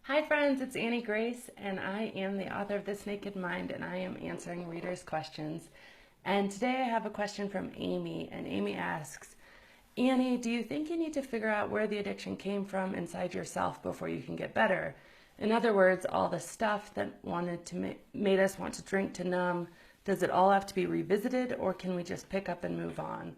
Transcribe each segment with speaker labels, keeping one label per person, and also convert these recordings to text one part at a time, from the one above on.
Speaker 1: Hi, friends, it's Annie Grace, and I am the author of This Naked Mind, and I am answering readers' questions. And today I have a question from Amy, and Amy asks, Annie, do you think you need to figure out where the addiction came from inside yourself before you can get better? In other words, all the stuff that made us want to drink to numb, does it all have to be revisited, or can we just pick up and move on?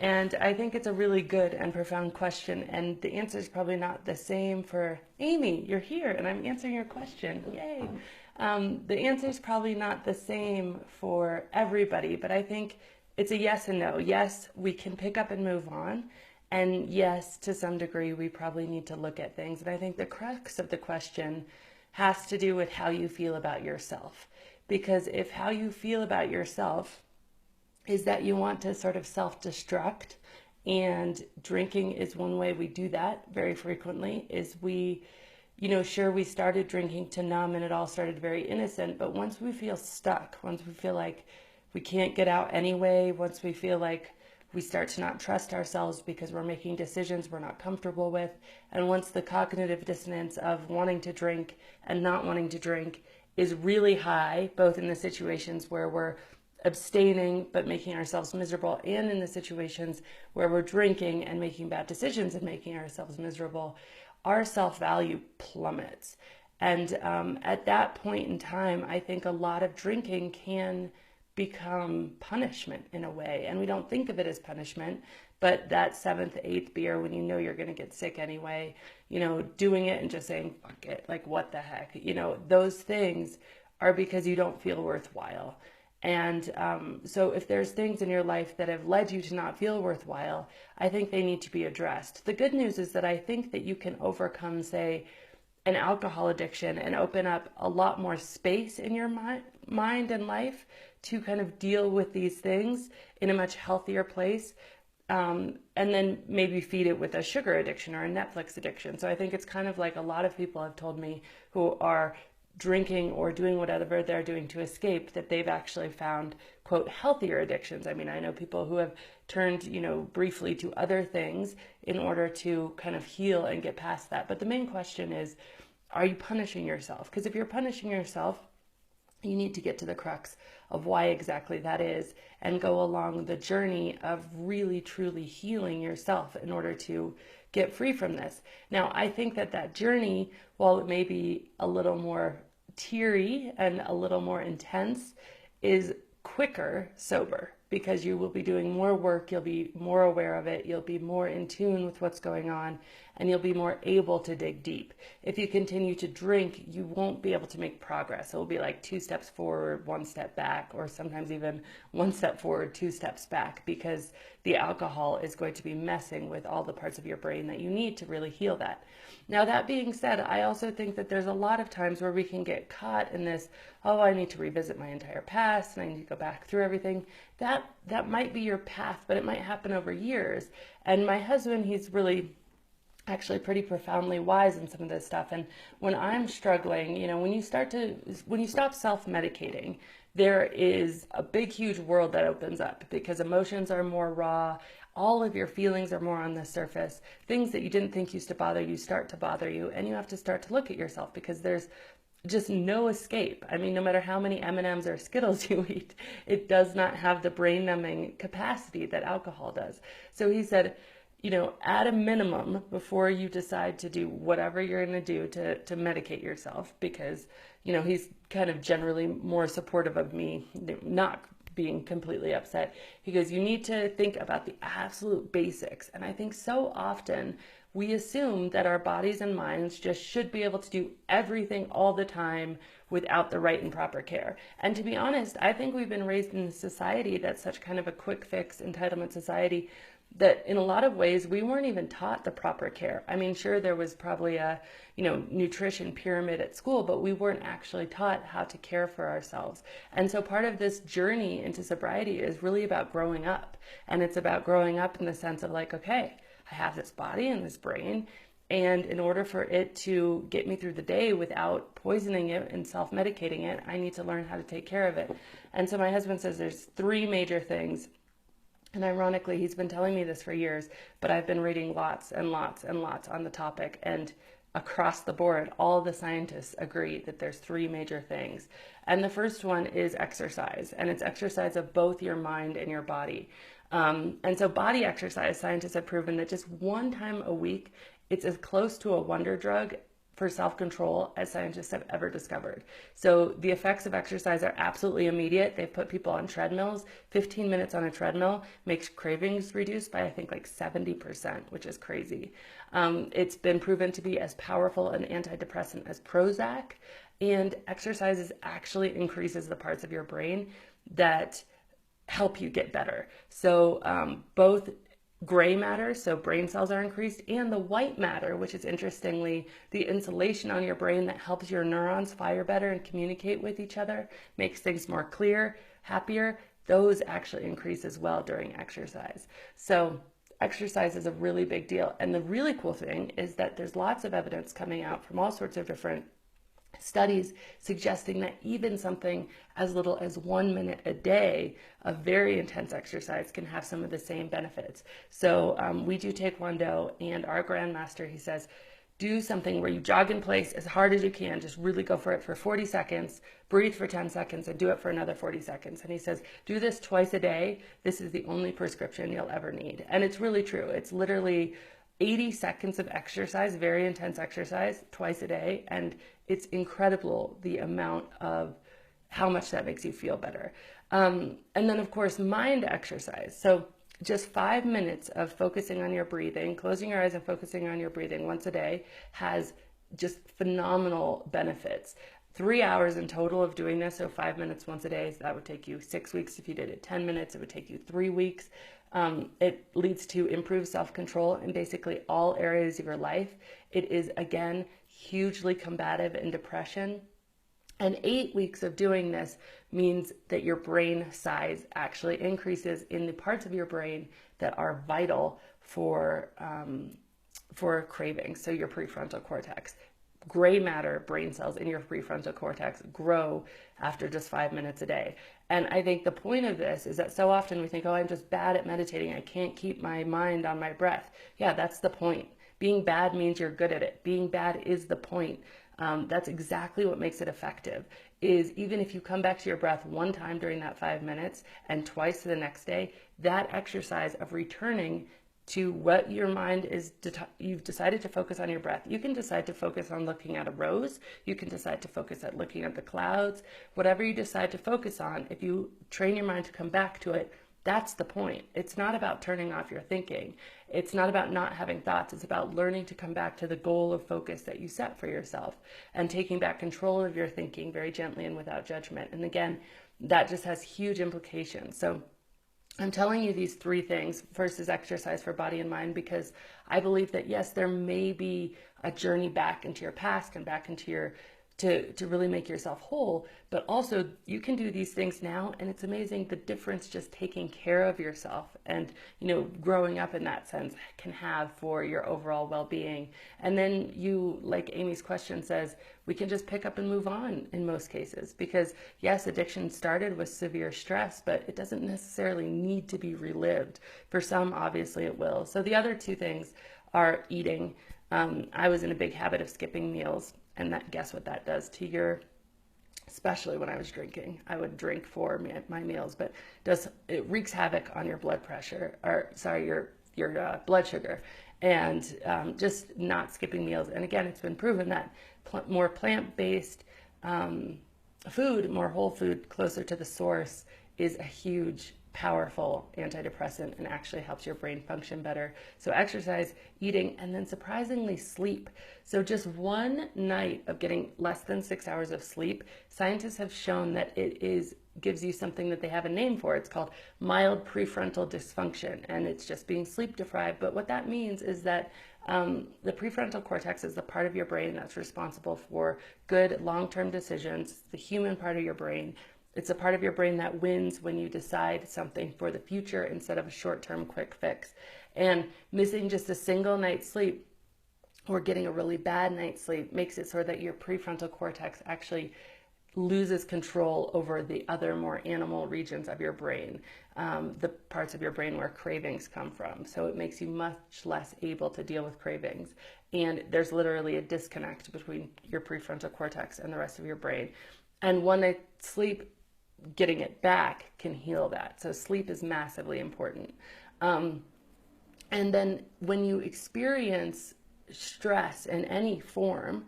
Speaker 1: And I think it's a really good and profound question. And the answer is probably not the same for Amy. You're here and I'm answering your question. Yay. The answer is probably not the same for everybody, but I think it's a yes and no. Yes, we can pick up and move on. And yes, to some degree, we probably need to look at things. And I think the crux of the question has to do with how you feel about yourself. Because if how you feel about yourself is that you want to sort of self-destruct, and drinking is one way we do that very frequently. Is we, sure, we started drinking to numb and it all started very innocent, but once we feel stuck, once we feel like we can't get out anyway, once we feel like we start to not trust ourselves because we're making decisions we're not comfortable with, and once the cognitive dissonance of wanting to drink and not wanting to drink is really high, both in the situations where we're abstaining but making ourselves miserable, and in the situations where we're drinking and making bad decisions and making ourselves miserable, our self-value plummets. And at that point in time, I think a lot of drinking can become punishment in a way. And we don't think of it as punishment, but that seventh, eighth beer, when you know you're going to get sick anyway, doing it and just saying, fuck it, like what the heck, those things are because you don't feel worthwhile. And so if there's things in your life that have led you to not feel worthwhile, I think they need to be addressed. The good news is that I think that you can overcome, say, an alcohol addiction and open up a lot more space in your mind and life to kind of deal with these things in a much healthier place. And then maybe feed it with a sugar addiction or a Netflix addiction. So I think it's kind of like a lot of people have told me who are drinking or doing whatever they're doing to escape, that they've actually found, quote, healthier addictions. I mean, I know people who have turned, briefly to other things in order to kind of heal and get past that. But the main question is, are you punishing yourself? Because if you're punishing yourself, you need to get to the crux of why exactly that is and go along the journey of really truly healing yourself in order to get free from this. Now, I think that journey, while it may be a little more teary and a little more intense, is quicker sober, because you will be doing more work, you'll be more aware of it, you'll be more in tune with what's going on, and you'll be more able to dig deep. If you continue to drink, you won't be able to make progress. It will be like 2 steps forward, 1 step back, or sometimes even 1 step forward, 2 steps back, because the alcohol is going to be messing with all the parts of your brain that you need to really heal that. Now, that being said, I also think that there's a lot of times where we can get caught in this, oh, I need to revisit my entire past and I need to go back through everything. That might be your path, but it might happen over years. And my husband, he's really actually pretty profoundly wise in some of this stuff. And when I'm struggling, when you stop self-medicating, there is a big, huge world that opens up, because emotions are more raw. All of your feelings are more on the surface. Things that you didn't think used to bother you start to bother you, and you have to start to look at yourself, because there's just no escape. I mean, no matter how many M&Ms or Skittles you eat, it does not have the brain numbing capacity that alcohol does. So he said, at a minimum, before you decide to do whatever you're going to do to medicate yourself, because, he's kind of generally more supportive of me not being completely upset. He goes, you need to think about the absolute basics. And I think so often we assume that our bodies and minds just should be able to do everything all the time without the right and proper care. And to be honest, I think we've been raised in a society that's such kind of a quick fix entitlement society that in a lot of ways we weren't even taught the proper care. I mean, sure, there was probably a, nutrition pyramid at school, but we weren't actually taught how to care for ourselves. And so part of this journey into sobriety is really about growing up. And it's about growing up in the sense of like, okay, I have this body and this brain, and in order for it to get me through the day without poisoning it and self-medicating it, I need to learn how to take care of it. And so my husband says there's 3 major things. And ironically, he's been telling me this for years, but I've been reading lots and lots and lots on the topic. And across the board, all the scientists agree that there's three major things. And the first one is exercise, and it's exercise of both your mind and your body. And so body exercise, scientists have proven that just one time a week, it's as close to a wonder drug for self-control as scientists have ever discovered. So the effects of exercise are absolutely immediate. They've put people on treadmills. 15 minutes on a treadmill makes cravings reduce by, I think, like 70%, which is crazy. It's been proven to be as powerful an antidepressant as Prozac, and exercises actually increases the parts of your brain that help you get better. So both gray matter, so brain cells are increased, and the white matter, which is interestingly the insulation on your brain that helps your neurons fire better and communicate with each other, makes things more clear, happier, those actually increase as well during exercise. So exercise is a really big deal. And the really cool thing is that there's lots of evidence coming out from all sorts of different studies suggesting that even something as little as 1 minute a day of very intense exercise can have some of the same benefits. So we do Taekwondo, and our grandmaster, he says, do something where you jog in place as hard as you can, just really go for it for 40 seconds, breathe for 10 seconds, and do it for another 40 seconds. And he says, do this twice a day. This is the only prescription you'll ever need. And it's really true. It's literally 80 seconds of exercise, very intense exercise, twice a day, and it's incredible the amount of how much that makes you feel better. And then, of course, mind exercise. So just 5 minutes of focusing on your breathing, closing your eyes and focusing on your breathing once a day has just phenomenal benefits. 3 hours in total of doing this, so 5 minutes once a day, so that would take you 6 weeks. If you did it 10 minutes, it would take you 3 weeks. It leads to improved self-control in basically all areas of your life. It is, again, hugely combative in depression. And 8 weeks of doing this means that your brain size actually increases in the parts of your brain that are vital for craving. So your prefrontal cortex. Gray matter brain cells in your prefrontal cortex grow after just 5 minutes a day. And I think the point of this is that so often we think, oh, I'm just bad at meditating. I can't keep my mind on my breath. Yeah, that's the point. Being bad means you're good at it. Being bad is the point. That's exactly what makes it effective, is even if you come back to your breath one time during that 5 minutes and twice the next day, that exercise of returning to what your mind is, you've decided to focus on your breath. You can decide to focus on looking at a rose. You can decide to focus at looking at the clouds. Whatever you decide to focus on, if you train your mind to come back to it, that's the point. It's not about turning off your thinking. It's not about not having thoughts. It's about learning to come back to the goal of focus that you set for yourself and taking back control of your thinking very gently and without judgment. And again, that just has huge implications. So I'm telling you these three things. First is exercise for body and mind, because I believe that, yes, there may be a journey back into your past and back into your to really make yourself whole, but also you can do these things now, and it's amazing the difference just taking care of yourself and, growing up in that sense can have for your overall well-being. And then you, like Amy's question says, we can just pick up and move on in most cases, because yes, addiction started with severe stress, but it doesn't necessarily need to be relived. For some, obviously it will. So the other two things are eating. I was in a big habit of skipping meals. And guess what that does to your, especially when I was drinking. I would drink for my meals, but it wreaks havoc on your blood pressure, your blood sugar, and just not skipping meals. And again, it's been proven that more plant-based food, more whole food, closer to the source, is a huge, powerful antidepressant and actually helps your brain function better. So exercise, eating, and then surprisingly sleep. So just one night of getting less than 6 hours of sleep, scientists have shown that gives you something that they have a name for. It's called mild prefrontal dysfunction, and it's just being sleep deprived. But what that means is that the prefrontal cortex is the part of your brain that's responsible for good long-term decisions, the human part of your brain. It's a part of your brain that wins when you decide something for the future instead of a short-term quick fix. And missing just a single night's sleep or getting a really bad night's sleep makes it so that your prefrontal cortex actually loses control over the other more animal regions of your brain, the parts of your brain where cravings come from. So it makes you much less able to deal with cravings. And there's literally a disconnect between your prefrontal cortex and the rest of your brain. And one night sleep, getting it back, can heal that. So sleep is massively important. And then when you experience stress in any form,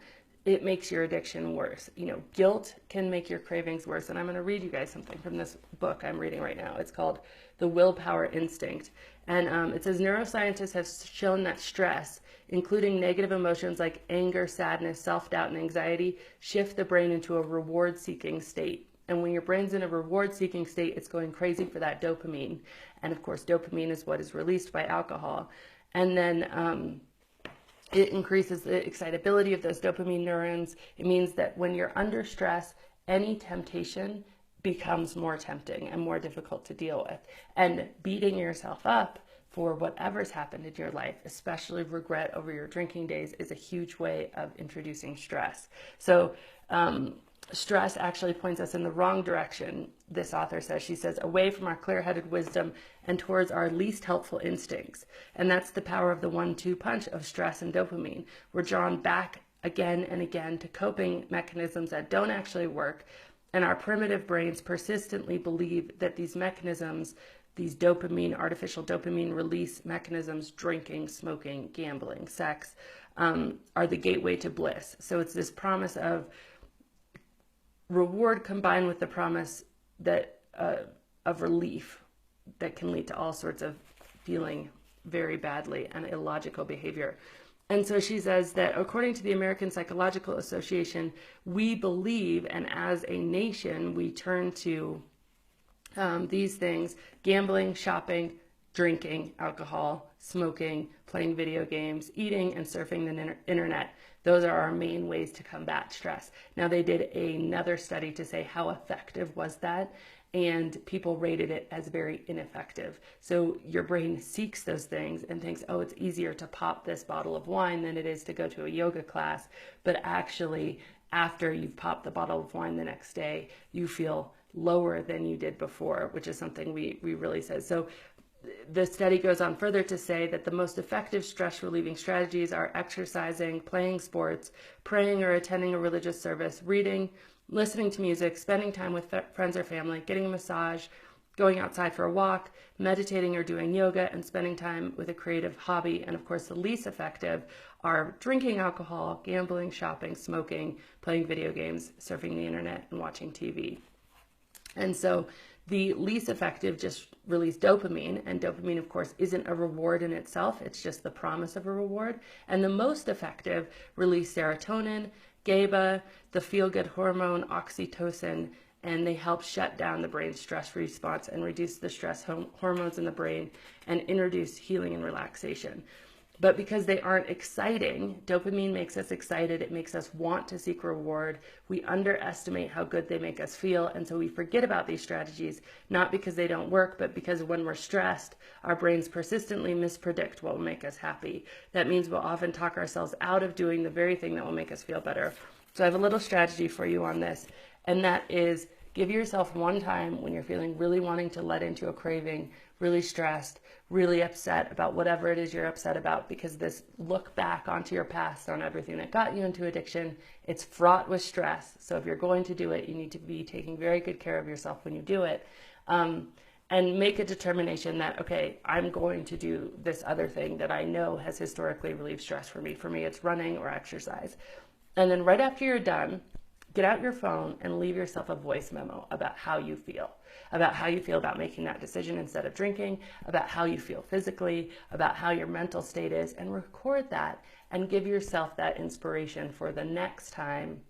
Speaker 1: it makes your addiction worse. Guilt can make your cravings worse. And I'm going to read you guys something from this book I'm reading right now. It's called The Willpower Instinct. And it says neuroscientists have shown that stress, including negative emotions like anger, sadness, self-doubt, and anxiety, shift the brain into a reward-seeking state. And when your brain's in a reward-seeking state, it's going crazy for that dopamine. And of course, dopamine is what is released by alcohol. And then it increases the excitability of those dopamine neurons. It means that when you're under stress, any temptation becomes more tempting and more difficult to deal with. And beating yourself up for whatever's happened in your life, especially regret over your drinking days, is a huge way of introducing stress. So stress actually points us in the wrong direction, this author says. She says, away from our clear-headed wisdom and towards our least helpful instincts. And that's the power of the 1-2 punch of stress and dopamine. We're drawn back again and again to coping mechanisms that don't actually work. And our primitive brains persistently believe that these mechanisms, these artificial dopamine release mechanisms, drinking, smoking, gambling, sex, are the gateway to bliss. So it's this promise of reward combined with the promise that of relief that can lead to all sorts of feeling very badly and illogical behavior. And so she says that according to the American Psychological Association, we believe, and as a nation, we turn to these things: gambling, shopping, drinking, alcohol, smoking, playing video games, eating, and surfing the internet. Those are our main ways to combat stress. Now, they did another study to say how effective was that, and people rated it as very ineffective. So your brain seeks those things and thinks, oh, it's easier to pop this bottle of wine than it is to go to a yoga class. But actually, after you've popped the bottle of wine the next day, you feel lower than you did before, which is something we really said. So the study goes on further to say that the most effective stress relieving strategies are exercising, playing sports, praying or attending a religious service, reading, listening to music, spending time with friends or family, getting a massage, going outside for a walk, meditating or doing yoga, and spending time with a creative hobby. And of course, the least effective are drinking alcohol, gambling, shopping, smoking, playing video games, surfing the internet, and watching TV. And so the least effective just release dopamine, and dopamine, of course, isn't a reward in itself. It's just the promise of a reward. And the most effective release serotonin, GABA, the feel-good hormone, oxytocin, and they help shut down the brain's stress response and reduce the stress hormones in the brain and introduce healing and relaxation. But because they aren't exciting, dopamine makes us excited. It makes us want to seek reward. We underestimate how good they make us feel. And so we forget about these strategies, not because they don't work, but because when we're stressed, our brains persistently mispredict what will make us happy. That means we'll often talk ourselves out of doing the very thing that will make us feel better. So I have a little strategy for you on this, and that is give yourself one time when you're feeling really wanting to let into a craving, really stressed, really upset about whatever it is you're upset about, because this look back onto your past on everything that got you into addiction, it's fraught with stress. So if you're going to do it, you need to be taking very good care of yourself when you do it. And make a determination that, okay, I'm going to do this other thing that I know has historically relieved stress for me. For me, it's running or exercise. And then right after you're done, get out your phone and leave yourself a voice memo about how you feel about making that decision instead of drinking, about how you feel physically, about how your mental state is, and record that and give yourself that inspiration for the next time,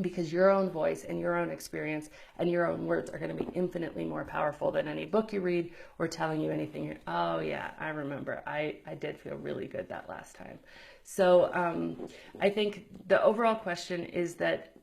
Speaker 1: because your own voice and your own experience and your own words are going to be infinitely more powerful than any book you read or telling you anything. Oh yeah, I remember. I did feel really good that last time. So I think the overall question is that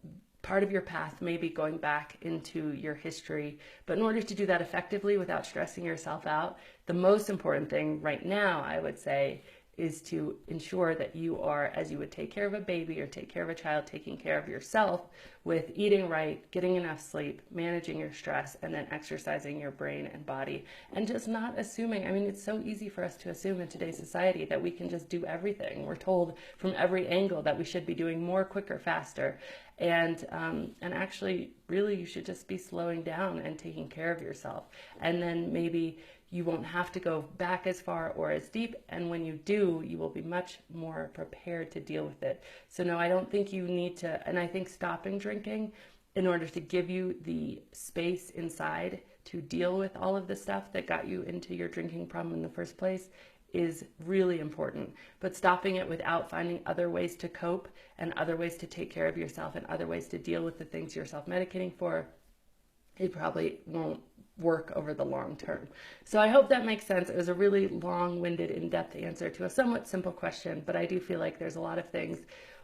Speaker 1: part of your path may be going back into your history, but in order to do that effectively without stressing yourself out, the most important thing right now, I would say, is to ensure that you are, as you would take care of a baby or take care of a child, taking care of yourself with eating right, getting enough sleep, managing your stress, and then exercising your brain and body. And just not assuming, I mean, it's so easy for us to assume in today's society that we can just do everything. We're told from every angle that we should be doing more, quicker, faster. And actually, really, you should just be slowing down and taking care of yourself. And then maybe you won't have to go back as far or as deep. And when you do, you will be much more prepared to deal with it. So no, I don't think you need to, and I think stopping drinking in order to give you the space inside to deal with all of the stuff that got you into your drinking problem in the first place is really important. But stopping it without finding other ways to cope and other ways to take care of yourself and other ways to deal with the things you're self-medicating for, it probably won't work over the long term. So I hope that makes sense. It was a really long-winded, in-depth answer to a somewhat simple question, but I do feel like there's a lot of things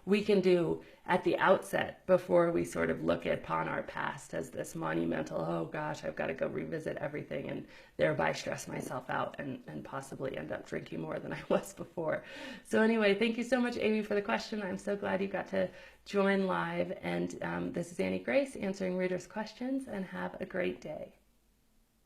Speaker 1: we can do at the outset before we sort of look upon our past as this monumental, oh gosh, I've got to go revisit everything and thereby stress myself out and possibly end up drinking more than I was before. So anyway, thank you so much, Amy, for the question. I'm so glad you got to join live. And this is Annie Grace answering readers' questions, and have a great day.